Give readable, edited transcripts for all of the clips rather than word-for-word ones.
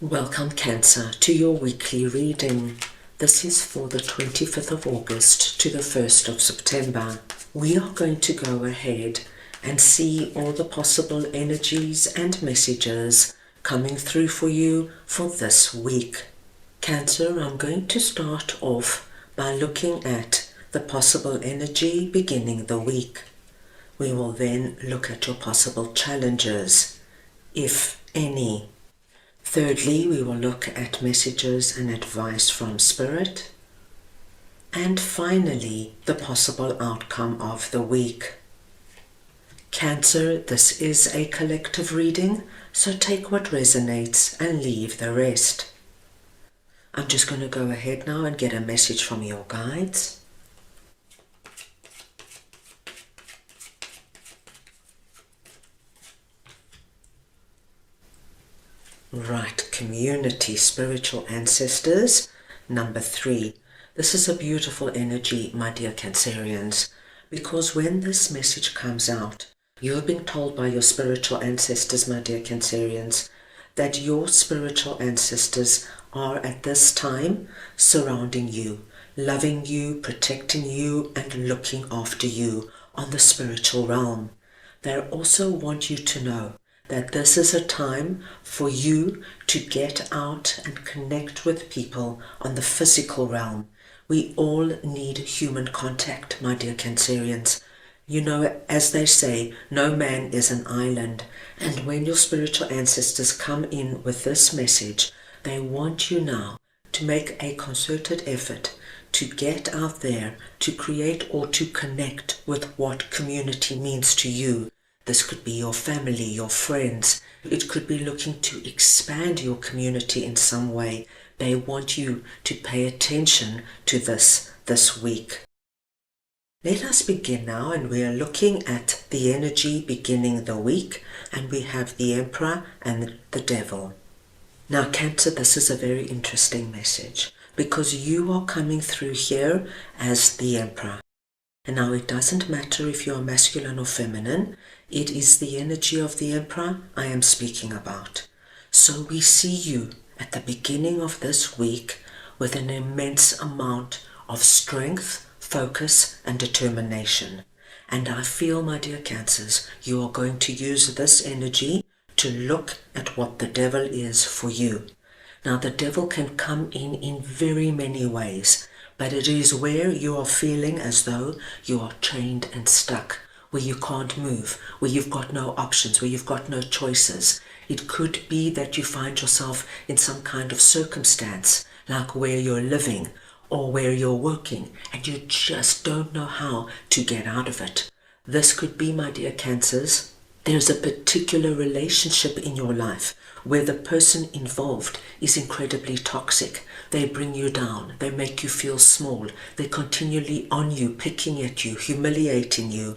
Welcome, Cancer, to your weekly reading. This is for the 25th of August to the 1st of September. We are going to go ahead and see all the possible energies and messages coming through for you for this week. Cancer, I'm going to start off by looking at the possible energy beginning the week. We will then look at your possible challenges, if any. Thirdly, we will look at messages and advice from Spirit. And finally, the possible outcome of the week. Cancer, this is a collective reading, so take what resonates and leave the rest. I'm just going to go ahead now and get a message from your guides. Right, community, spiritual ancestors, number 3. This is a beautiful energy, my dear Cancerians, because when this message comes out, you have been told by your spiritual ancestors, my dear Cancerians, that your spiritual ancestors are at this time surrounding you, loving you, protecting you, and looking after you on the spiritual realm. They also want you to know that this is a time for you to get out and connect with people on the physical realm. We all need human contact, my dear Cancerians. You know, as they say, no man is an island. And when your spiritual ancestors come in with this message, they want you now to make a concerted effort to get out there, to create or to connect with what community means to you. This could be your family, your friends. It could be looking to expand your community in some way. They want you to pay attention to this week. Let us begin now, and we are looking at the energy beginning the week, and we have the Emperor and the Devil. Now, Cancer, this is a very interesting message because you are coming through here as the Emperor. And now it doesn't matter if you are masculine or feminine, it is the energy of the Emperor I am speaking about. So we see you at the beginning of this week with an immense amount of strength, focus, and determination. And I feel, my dear Cancers, you are going to use this energy to look at what the Devil is for you. Now, the Devil can come in very many ways, but it is where you are feeling as though you are chained and stuck, where you can't move, where you've got no options, where you've got no choices. It could be that you find yourself in some kind of circumstance, like where you're living or where you're working, and you just don't know how to get out of it. This could be, my dear Cancers, there's a particular relationship in your life where the person involved is incredibly toxic. They bring you down, they make you feel small, they're continually on you, picking at you, humiliating you.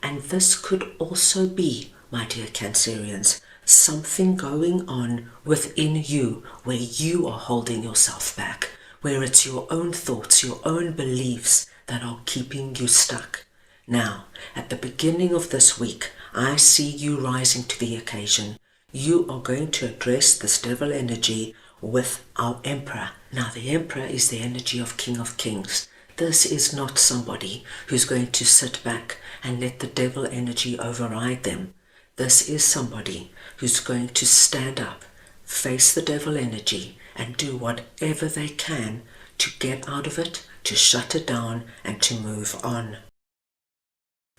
And this could also be, my dear Cancerians, something going on within you where you are holding yourself back, where it's your own thoughts, your own beliefs that are keeping you stuck. Now, at the beginning of this week, I see you rising to the occasion. You are going to address this Devil energy with our Emperor. Now, the Emperor is the energy of King of Kings. This is not somebody who's going to sit back and let the Devil energy override them. This is somebody who's going to stand up, face the Devil energy, and do whatever they can to get out of it, to shut it down, and to move on.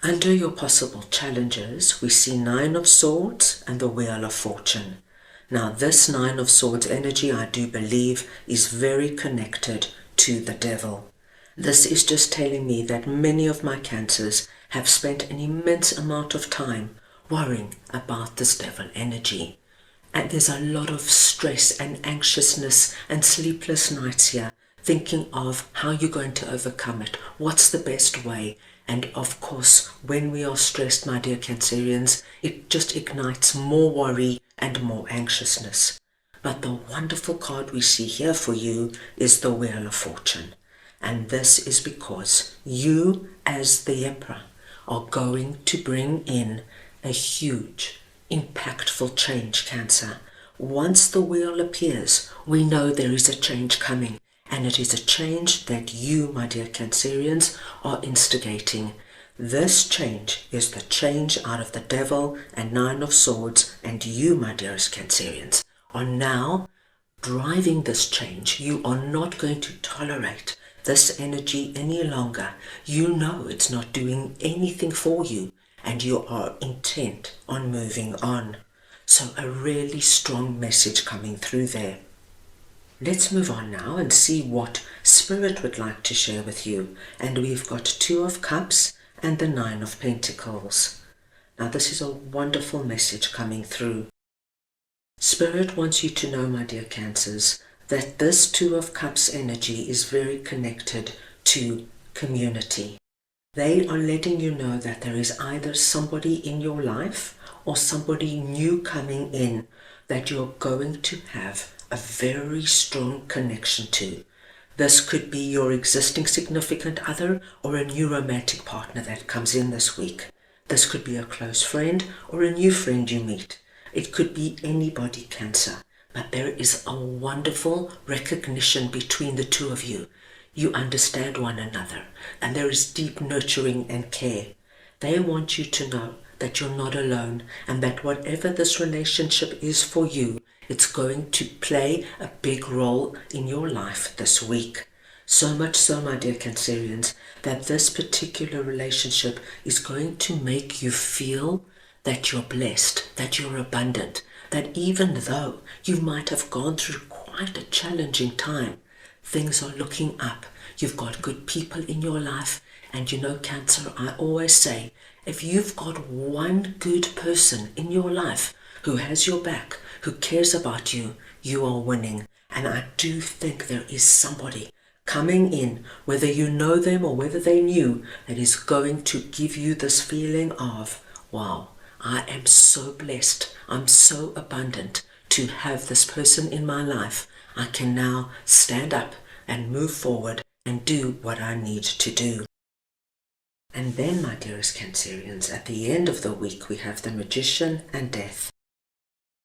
Under your possible challenges, we see 9 of Swords and the Wheel of Fortune. Now, this 9 of Swords energy, I do believe, is very connected to the Devil. This is just telling me that many of my Cancers have spent an immense amount of time worrying about this Devil energy. And there's a lot of stress and anxiousness and sleepless nights here, thinking of how you're going to overcome it, what's the best way. And of course, when we are stressed, my dear Cancerians, it just ignites more worry and more anxiousness. But the wonderful card we see here for you is the Wheel of Fortune. And this is because you, as the Emperor, are going to bring in a huge, impactful change, Cancer. Once the wheel appears, we know there is a change coming, and it is a change that you, my dear Cancerians, are instigating. This change is the change out of the Devil and Nine of Swords, and you, my dearest Cancerians, are now driving this change. You are not going to tolerate this energy any longer. You know it's not doing anything for you, and you are intent on moving on. So a really strong message coming through there. Let's move on now and see what Spirit would like to share with you. And we've got Two of Cups and the Nine of Pentacles. Now this is a wonderful message coming through. Spirit wants you to know, my dear Cancers, that this Two of Cups energy is very connected to community. They are letting you know that there is either somebody in your life or somebody new coming in that you're going to have a very strong connection to. This could be your existing significant other or a new romantic partner that comes in this week. This could be a close friend or a new friend you meet. It could be anybody, Cancer, but there is a wonderful recognition between the two of you. You understand one another, and there is deep nurturing and care. They want you to know that you're not alone, and that whatever this relationship is for you, it's going to play a big role in your life this week. So much so, my dear Cancerians, that this particular relationship is going to make you feel that you're blessed, that you're abundant, that even though you might have gone through quite a challenging time, things are looking up. You've got good people in your life, and you know, Cancer, I always say, if you've got one good person in your life who has your back, who cares about you, you are winning. And I do think there is somebody coming in, whether you know them or whether they knew, that is going to give you this feeling of, wow, I am so blessed, I'm so abundant to have this person in my life. I can now stand up and move forward and do what I need to do. And then, my dearest Cancerians, at the end of the week we have the Magician and Death.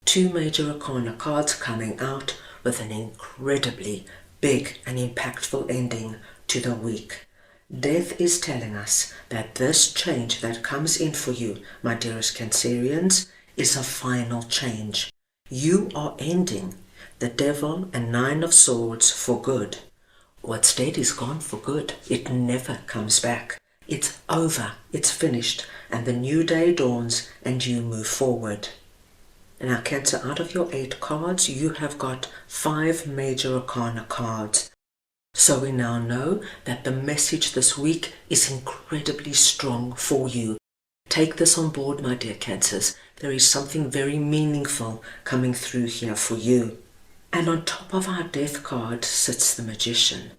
Two major arcana cards coming out with an incredibly big and impactful ending to the week. Death is telling us that this change that comes in for you, my dearest Cancerians, is a final change. You are ending the Devil and Nine of Swords for good. What's dead is gone for good. It never comes back. It's over, it's finished, and the new day dawns and you move forward. Now, Cancer, out of your 8 cards, you have got 5 major arcana cards. So we now know that the message this week is incredibly strong for you. Take this on board, my dear Cancers. There is something very meaningful coming through here for you. And on top of our Death card sits the Magician,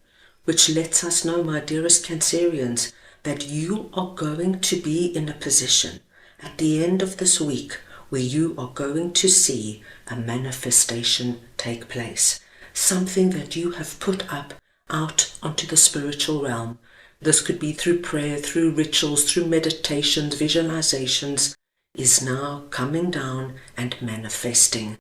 which lets us know, my dearest Cancerians, that you are going to be in a position at the end of this week where you are going to see a manifestation take place. Something that you have put up out onto the spiritual realm. This could be through prayer, through rituals, through meditations, visualizations, is now coming down and manifesting.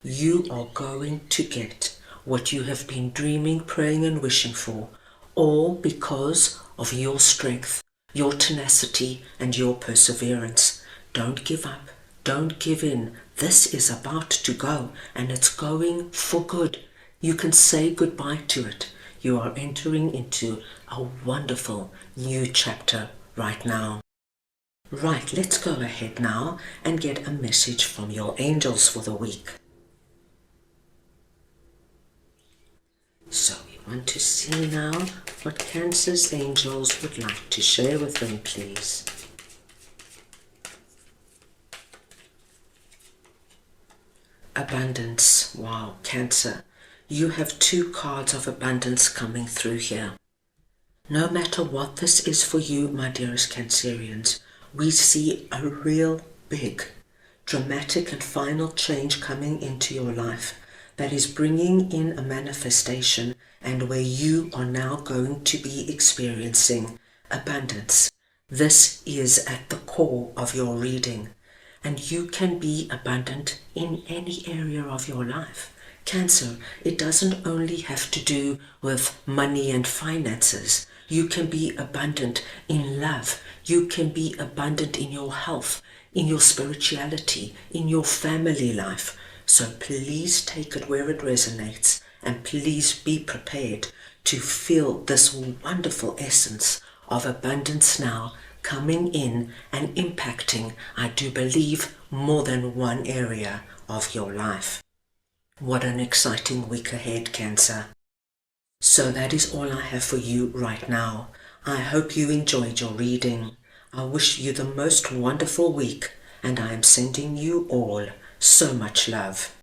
You are going to get what you have been dreaming, praying and wishing for, all because of your strength, your tenacity and your perseverance. Don't give up. Don't give in. This is about to go, and it's going for good. You can say goodbye to it. You are entering into a wonderful new chapter right now. Right, let's go ahead now and get a message from your angels for the week. So we want to see now what Cancer's angels would like to share with them, please. Abundance. Wow, Cancer. You have 2 cards of abundance coming through here. No matter what this is for you, my dearest Cancerians, we see a real big, dramatic and final change coming into your life that is bringing in a manifestation, and where you are now going to be experiencing abundance. This is at the core of your reading. and you can be abundant in any area of your life. Cancer, it doesn't only have to do with money and finances. You can be abundant in love. You can be abundant in your health, in your spirituality, in your family life. So please take it where it resonates, and please be prepared to feel this wonderful essence of abundance now coming in and impacting, I do believe, more than one area of your life. What an exciting week ahead, Cancer. So that is all I have for you right now. I hope you enjoyed your reading. I wish you the most wonderful week, and I am sending you all so much love.